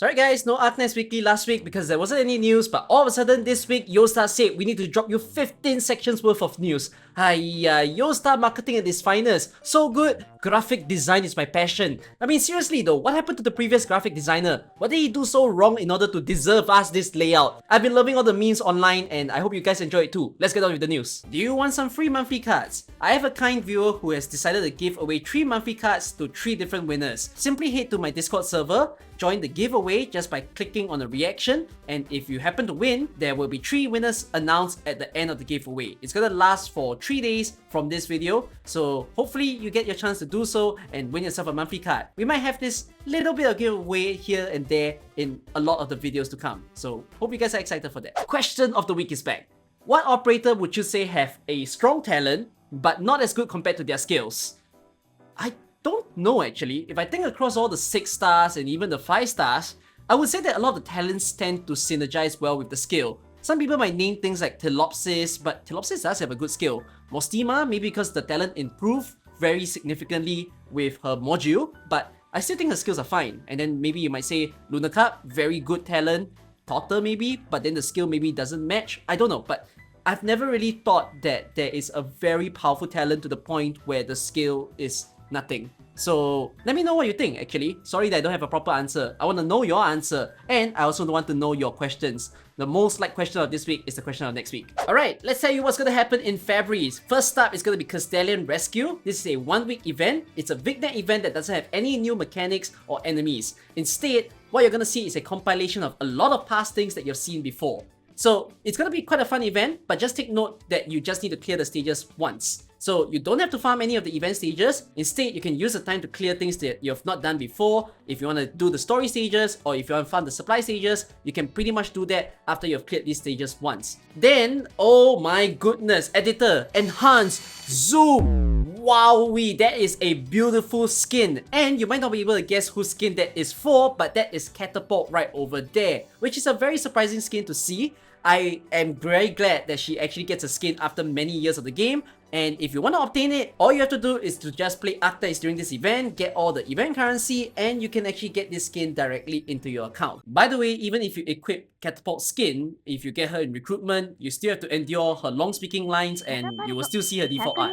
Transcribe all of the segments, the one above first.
Sorry guys, no Arknights Weekly last week because there wasn't any news, but all of a sudden this week, Yostar said we need to drop you 15 sections worth of news. Hiya, Yostar marketing at its finest. So good, graphic design is my passion. I mean seriously though, what happened to the previous graphic designer? What did he do so wrong in order to deserve us this layout? I've been loving all the memes online and I hope you guys enjoy it too. Let's get on with the news. Do you want some free monthly cards? I have a kind viewer who has decided to give away 3 monthly cards to 3 different winners. Simply head to my Discord server, join the giveaway just by clicking on the reaction, and if you happen to win, there will be 3 winners announced at the end of the giveaway. It's gonna last for 3 days from this video, so hopefully you get your chance to do so and win yourself a monthly card. We might have this little bit of giveaway here and there in a lot of the videos to come, so hope you guys are excited for that. Question of the week is back. What operator would you say have a strong talent but not as good compared to their skills? I don't know actually. If I think across all the 6 stars and even the 5 stars, I would say that a lot of the talents tend to synergize well with the skill. Some people might name things like Telopsis, but Telopsis does have a good skill. Mostima, maybe because the talent improved very significantly with her module, but I still think her skills are fine. And then maybe you might say Lunacup, very good talent. Totter maybe, but then the skill maybe doesn't match. I don't know, but I've never really thought that there is a very powerful talent to the point where the skill is nothing. So let me know what you think actually. Sorry that I don't have a proper answer. I want to know your answer, and I also want to know your questions. The most liked question of this week is the question of next week. Alright, let's tell you what's going to happen in February. First up is going to be Kazdelian Rescue. This is a 1-week event. It's a VigNet event that doesn't have any new mechanics or enemies. Instead, what you're going to see is a compilation of a lot of past things that you've seen before. So it's going to be quite a fun event, but just take note that you just need to clear the stages once. So you don't have to farm any of the event stages. Instead, you can use the time to clear things that you have not done before. If you want to do the story stages or if you want to farm the supply stages, you can pretty much do that after you've cleared these stages once. Then, oh my goodness, editor, enhance, zoom. Wowee, that is a beautiful skin. And you might not be able to guess whose skin that is for, but that is Catapult right over there, which is a very surprising skin to see. I am very glad that she actually gets a skin after many years of the game. And if you want to obtain it, all you have to do is to just play Arknights during this event, get all the event currency, and you can actually get this skin directly into your account. By the way, even if you equip Catapult skin, if you get her in recruitment, you still have to endure her long speaking lines and you will still see her default art.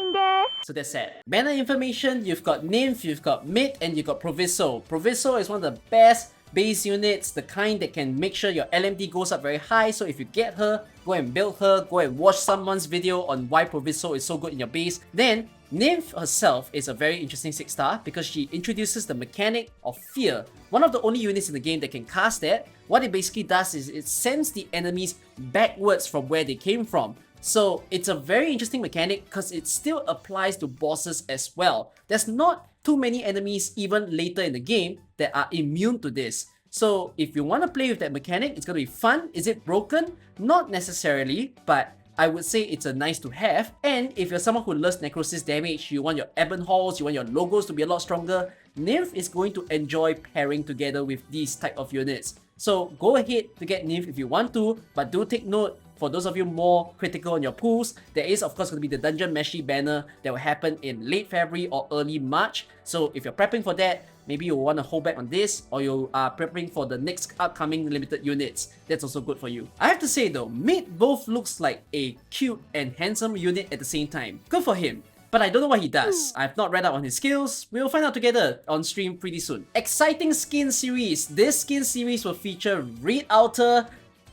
So that's sad. Banner information, you've got Nymph, you've got Mid, and you've got Proviso. Proviso is one of the best base units, the kind that can make sure your LMD goes up very high. So if you get her, go and build her, go and watch someone's video on why Proviso is so good in your base. Then Nymph herself is a very interesting 6 star because she introduces the mechanic of Fear, one of the only units in the game that can cast that. What it basically does is it sends the enemies backwards from where they came from. So it's a very interesting mechanic because it still applies to bosses as well. There's not too many enemies even later in the game that are immune to this. So if you want to play with that mechanic, it's going to be fun. Is it broken? Not necessarily, but I would say it's a nice to have. And if you're someone who loves necrosis damage, you want your Ebon Halls, you want your logos to be a lot stronger, Nymph is going to enjoy pairing together with these type of units. So go ahead to get Nymph if you want to, but do take note, for those of you more critical on your pools, there is of course going to be the Dungeon Meshi banner that will happen in late February or early March. So if you're prepping for that, maybe you want to hold back on this, or you are prepping for the next upcoming limited units. That's also good for you. I have to say though, Mid both looks like a cute and handsome unit at the same time. Good for him. But I don't know what he does. I've not read up on his skills. We'll find out together on stream pretty soon. Exciting skin series. This skin series will feature Reed Outer,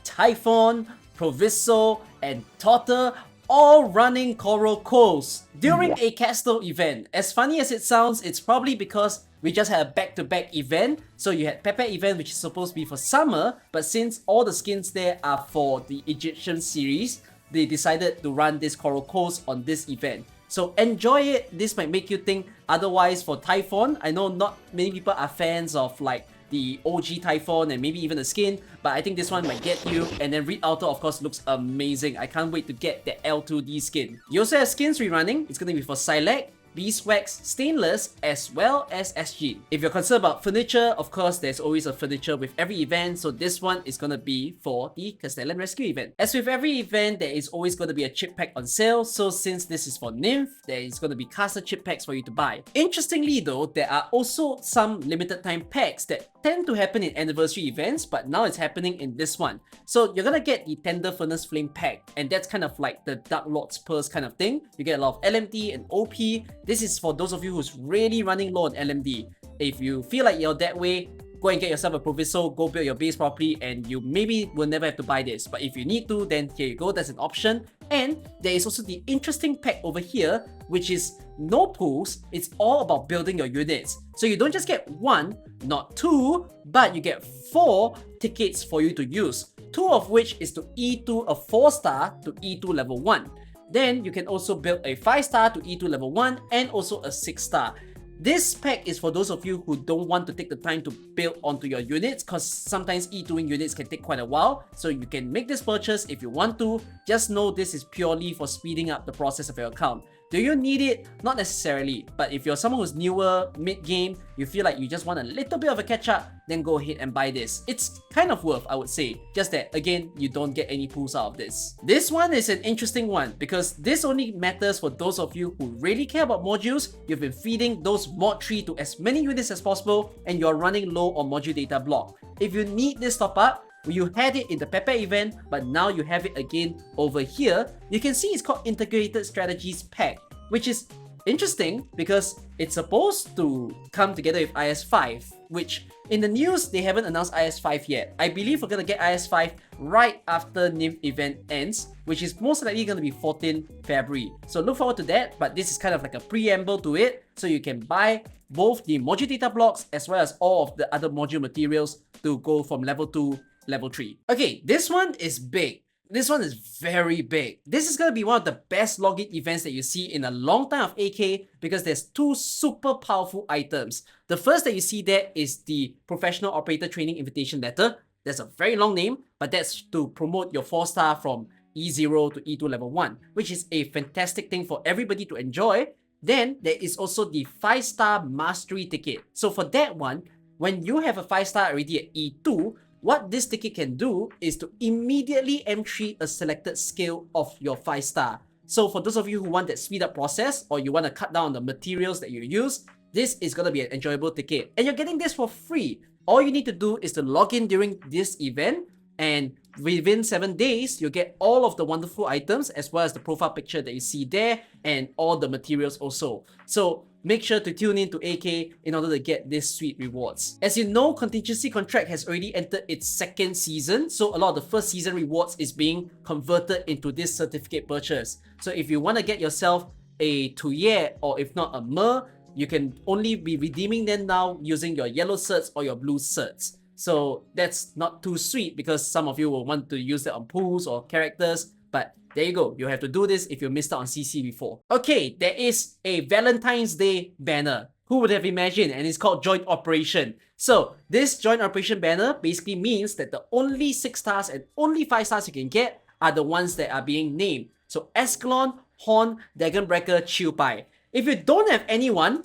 Typhon, Proviso, and Totter all running Coral Coast during a Castle event. As funny as it sounds, it's probably because we just had a back-to-back event. So you had Pepe event, which is supposed to be for summer, but since all the skins there are for the Egyptian series, they decided to run this Coral Coast on this event. So enjoy it. This might make you think otherwise for Typhon. I know not many people are fans of like the OG Typhon and maybe even the skin, but I think this one might get you. And then Reed Outer of course looks amazing. I can't wait to get the L2D skin. You also have skins rerunning. It's going to be for Silek, Beeswax, Stainless, as well as SG. If you're concerned about furniture, of course, there's always a furniture with every event, so this one is gonna be for the Kazdelian Rescue event. As with every event, there is always gonna be a chip pack on sale, so since this is for Nymph, there is gonna be caster chip packs for you to buy. Interestingly though, there are also some limited time packs that tend to happen in anniversary events, but now it's happening in this one. So you're gonna get the Tender Furnace Flame pack, and that's kind of like the Dark Lord's Purse kind of thing. You get a lot of LMD and OP. This is for those of you who's really running low on LMD. If you feel like you're that way, go and get yourself a Proviso, go build your base properly, and you maybe will never have to buy this. But if you need to, then here you go, that's an option. And there is also the interesting pack over here, which is no pools. It's all about building your units. So you don't just get 1, not 2, but you get 4 tickets for you to use. 2 of which is to E2 a 4-star to E2 level 1. Then you can also build a 5-star to E2 level 1 and also a 6-star. This pack is for those of you who don't want to take the time to build onto your units, because sometimes E2ing units can take quite a while. So you can make this purchase if you want to. Just know this is purely for speeding up the process of your account. Do you need it? Not necessarily, but if you're someone who's newer, mid-game, you feel like you just want a little bit of a catch-up, then go ahead and buy this. It's kind of worth, I would say. Just that, again, you don't get any pulls out of this. This one is an interesting one because this only matters for those of you who really care about modules. You've been feeding those mod tree to as many units as possible, and you're running low on module data block. If you need this top-up, you had it in the Pepe event, but now you have it again over here. You can see it's called Integrated Strategies Pack, which is interesting because it's supposed to come together with IS-5, which in the news, they haven't announced IS-5 yet. I believe we're gonna get IS-5 right after Nymph event ends, which is most likely gonna be 14 February. So look forward to that, but this is kind of like a preamble to it, so you can buy both the module data blocks as well as all of the other module materials to go from level 2 level 3. Okay, this one is big. This one is very big. This is going to be one of the best login events that you see in a long time of AK because there's 2 super powerful items. The first that you see there is the Professional Operator Training Invitation Letter. That's a very long name, but that's to promote your 4-star from E0 to E2 level 1, which is a fantastic thing for everybody to enjoy. Then there is also the 5-star Mastery ticket. So for that one, when you have a 5-star already at E2, what this ticket can do is to immediately entry a selected skill of your 5-star. So for those of you who want that speed up process or you want to cut down on the materials that you use, this is going to be an enjoyable ticket. And you're getting this for free. All you need to do is to log in during this event, and within 7 days, you'll get all of the wonderful items as well as the profile picture that you see there and all the materials also. So make sure to tune in to AK in order to get these sweet rewards. As you know, Contingency Contract has already entered its 2nd season, so a lot of the first season rewards is being converted into this certificate purchase. So if you want to get yourself a Tuye or if not a Mer, you can only be redeeming them now using your yellow certs or your blue certs. So that's not too sweet because some of you will want to use that on pools or characters, but there you go. You have to do this if you missed out on CC before. Okay, there is a Valentine's Day banner. Who would have imagined? And it's called Joint Operation. So this Joint Operation banner basically means that the only 6 stars and only 5 stars you can get are the ones that are being named. So Escalon, Horn, Dagonbreaker, Chillpie. If you don't have anyone,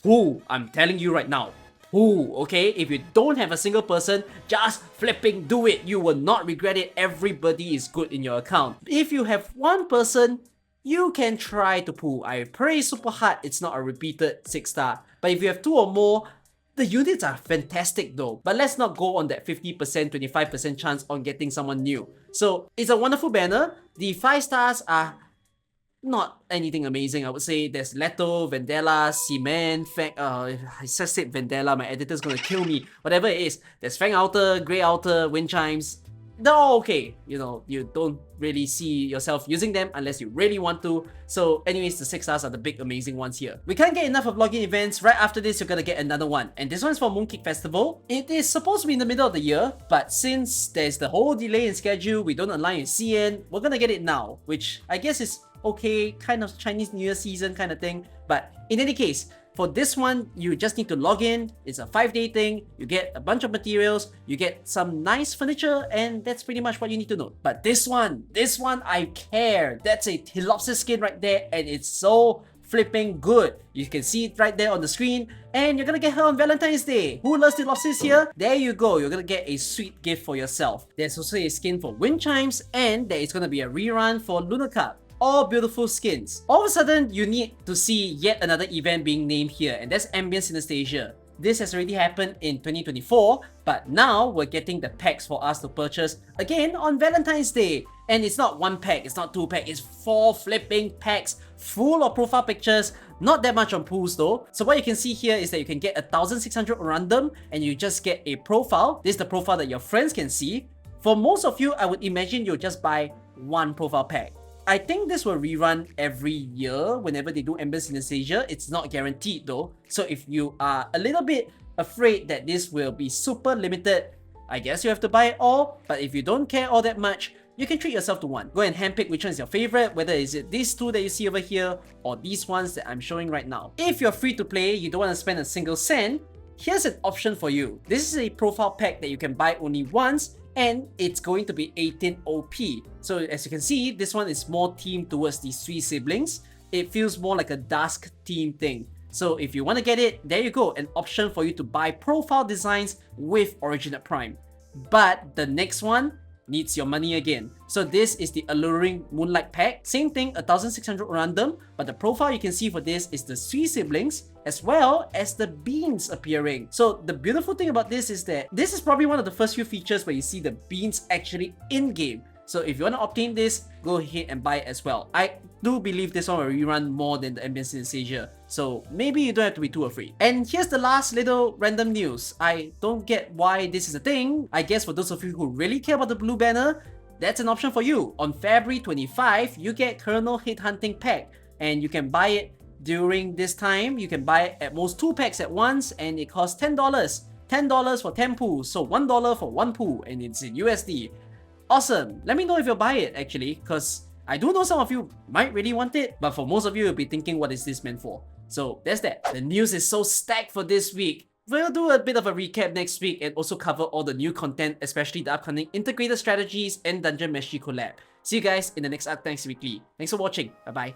I'm telling you right now, okay? If you don't have a single person, just flipping do it. You will not regret it. Everybody is good in your account. If you have one person, you can try to pull. I pray super hard it's not a repeated 6-star. But if you have 2 or more, the units are fantastic though. But let's not go on that 50%, 25% chance on getting someone new. So it's a wonderful banner. The 5 stars are not anything amazing, I would say. There's Leto, Vendela, Cement, Fang... I just said Vendela, my editor's gonna kill me. Whatever it is. There's Fang Outer, Grey Outer, Wind Chimes. They're all okay. You know, you don't really see yourself using them unless you really want to. So anyways, the 6 stars are the big amazing ones here. We can't get enough of login events. Right after this, you're gonna get another one. And this one's for Mooncake Festival. It is supposed to be in the middle of the year, but since there's the whole delay in schedule, we don't align with CN, we're gonna get it now, which I guess is okay, kind of Chinese New Year season kind of thing. But in any case, for this one, you just need to log in. It's a 5-day thing. You get a bunch of materials, you get some nice furniture, and that's pretty much what you need to know. But this one, I care. That's a Telopsis skin right there, and it's so flipping good. You can see it right there on the screen, and you're gonna get her on Valentine's Day. Who loves Telopsis here? There you go. You're gonna get a sweet gift for yourself. There's also a skin for Wind Chimes, and there is gonna be a rerun for Lunar Cup. All beautiful skins. All of a sudden, you need to see yet another event being named here, and that's Ambient Synesthesia. this has already happened in 2024, but now we're getting the packs for us to purchase again on Valentine's Day. And it's not one pack, it's not two packs, it's 4 flipping packs full of profile pictures. Not that much on pools though. So what you can see here is that you can get 1,600 random and you just get a profile. This is the profile that your friends can see. For most of you, I would imagine you'll just buy one profile pack. I think this will rerun every year whenever they do Ambience in Asia. It's not guaranteed though. So if you are a little bit afraid that this will be super limited, I guess you have to buy it all. But if you don't care all that much, you can treat yourself to one. Go and handpick which one is your favorite, whether is it these two that you see over here or these ones that I'm showing right now. If you're free to play, you don't want to spend a single cent, here's an option for you. This is a profile pack that you can buy only once and it's going to be 18 OP. So as you can see, this one is more themed towards the three siblings. It feels more like a dusk theme thing. So if you want to get it, there you go, an option for you to buy profile designs with Originate Prime. But the next one needs your money again. So this is the Alluring Moonlight Pack. Same thing, 1,600 random, but the profile you can see for this is the three siblings as well as the beans appearing. So the beautiful thing about this is that this is probably one of the first few features where you see the beans actually in-game. So if you want to obtain this, go ahead and buy it as well. I do believe this one will rerun more than the Ambience in Asia, so maybe you don't have to be too afraid. And here's the last little random news. I don't get why this is a thing. I guess for those of you who really care about the blue banner, that's an option for you. On February 25, you get Colonel Headhunting Pack, and you can buy it during this time. You can buy at most 2 packs at once, and it costs $10. $10 for 10 pools, so $1 for 1 pool, and it's in USD. Awesome. Let me know if you'll buy it actually, because I do know some of you might really want it, but for most of you, you'll be thinking, what is this meant for? So there's that. The news is so stacked for this week. We'll do a bit of a recap next week and also cover all the new content, especially the upcoming integrated strategies and Dungeon Meshi collab. See you guys in the next Arknights Weekly. Thanks for watching. Bye bye.